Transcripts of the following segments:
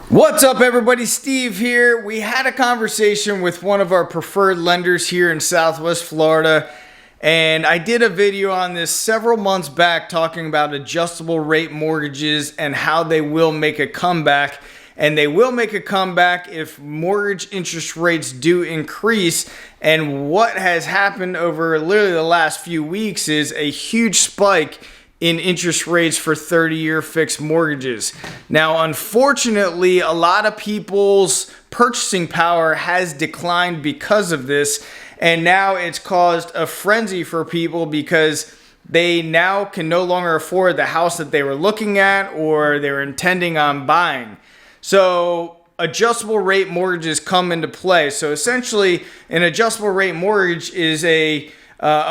What's up, everybody? Steve here. We had a conversation with one of our preferred lenders here in Southwest Florida, and I did a video on this several months back talking about adjustable rate mortgages and how they will make a comeback. And they will make a comeback if mortgage interest rates do increase. And what has happened over literally the last few weeks is a huge spike in interest rates for 30-year fixed mortgages. Now, unfortunately, a lot of people's purchasing power has declined because of this, and now it's caused a frenzy for people because they now can no longer afford the house that they were looking at or they were intending on buying. So adjustable rate mortgages come into play. So essentially, an adjustable rate mortgage is a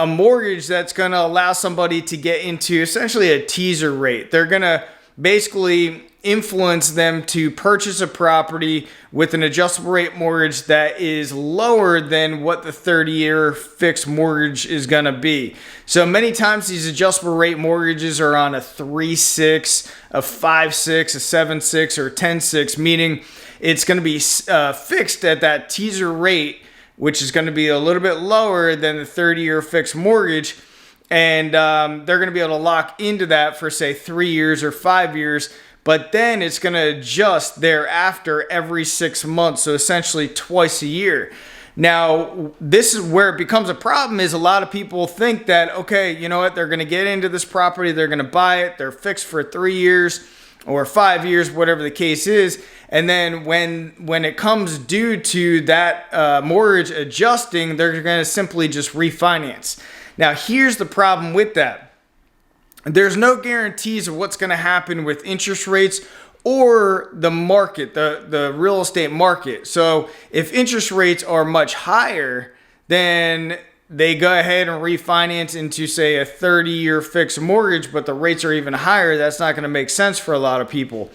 mortgage that's going to allow somebody to get into essentially a teaser rate. They're going to basically influence them to purchase a property with an adjustable rate mortgage that is lower than what the 30-year fixed mortgage is going to be. So many times these adjustable rate mortgages are on a 3.6, a 5.6, a 7.6, or a 10.6, meaning it's going to be fixed at that teaser rate, which is going to be a little bit lower than the 30-year fixed mortgage. And they're going to be able to lock into that for, say, 3 years or 5 years. But then it's going to adjust thereafter every 6 months, so essentially twice a year. Now, this is where it becomes a problem is a lot of people think that, okay, you know what, they're going to get into this property, they're going to buy it, they're fixed for 3 years or 5 years, whatever the case is. And then when it comes due to that mortgage adjusting, they're going to simply just refinance. Now, here's the problem with that. There's no guarantees of what's going to happen with interest rates or the market, the real estate market. So if interest rates are much higher, then they go ahead and refinance into, say, a 30-year fixed mortgage, but the rates are even higher. That's not going to make sense for a lot of people.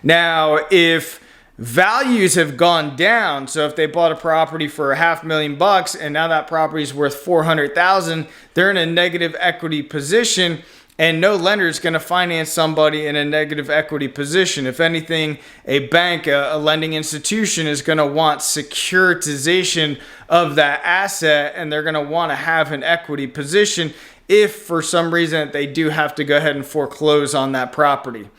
Now, if values have gone down, so if they bought a property for $500,000 and now that property is worth $400,000, they're in a negative equity position. And no lender is going to finance somebody in a negative equity position. If anything, a bank, a lending institution is going to want securitization of that asset, and they're going to want to have an equity position if for some reason they do have to go ahead and foreclose on that property.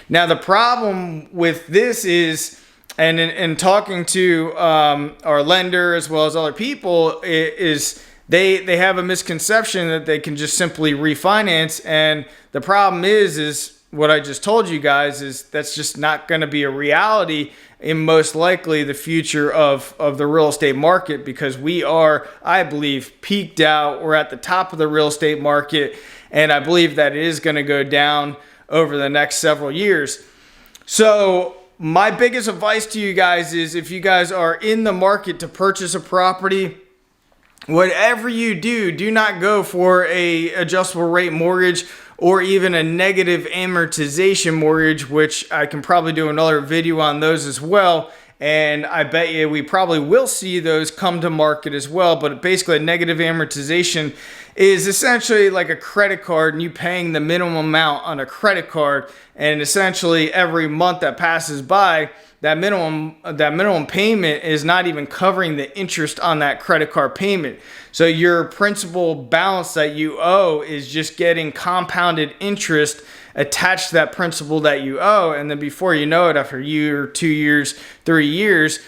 Now, the problem with this is, and in talking to our lender as well as other people, is they have a misconception that they can just simply refinance. And the problem is what I just told you guys is that's just not going to be a reality in most likely the future of the real estate market, because we are, I believe, peaked out. We're at the top of the real estate market, and I believe that it is going to go down over the next several years. So my biggest advice to you guys is, if you guys are in the market to purchase a property, whatever you do, do not go for a adjustable rate mortgage or even a negative amortization mortgage, which I can probably do another video on those as well. And I bet you we probably will see those come to market as well. But basically, a negative amortization is essentially like a credit card, and you paying the minimum amount on a credit card. And essentially every month that passes by, that minimum payment is not even covering the interest on that credit card payment. So your principal balance that you owe is just getting compounded interest attached to that principal that you owe. And then before you know it, after a year, 2 years, 3 years,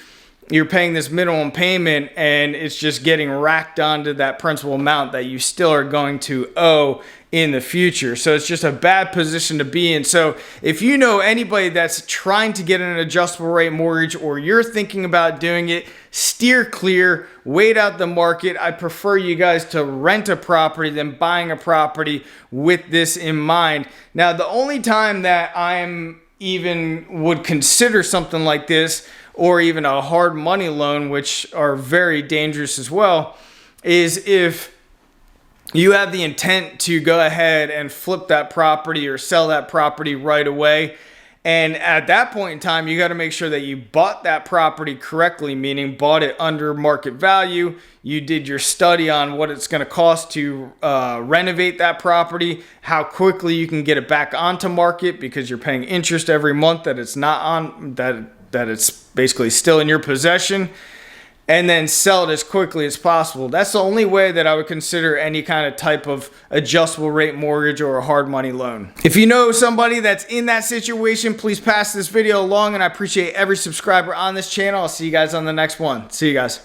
you're paying this minimum payment, and it's just getting racked onto that principal amount that you still are going to owe in the future. So it's just a bad position to be in. So if you know anybody that's trying to get an adjustable rate mortgage, or you're thinking about doing it, steer clear, wait out the market. I prefer you guys to rent a property than buying a property with this in mind. Now, the only time that I'm even would consider something like this, or even a hard money loan, which are very dangerous as well, is if you have the intent to go ahead and flip that property or sell that property right away. And at that point in time, you got to make sure that you bought that property correctly, meaning bought it under market value. You did your study on what it's going to cost to renovate that property, how quickly you can get it back onto market, because you're paying interest every month that it's not on, that that it's basically still in your possession, and then sell it as quickly as possible. That's the only way that I would consider any kind of type of adjustable rate mortgage or a hard money loan. If you know somebody that's in that situation, please pass this video along, and I appreciate every subscriber on this channel. I'll see you guys on the next one. See you guys.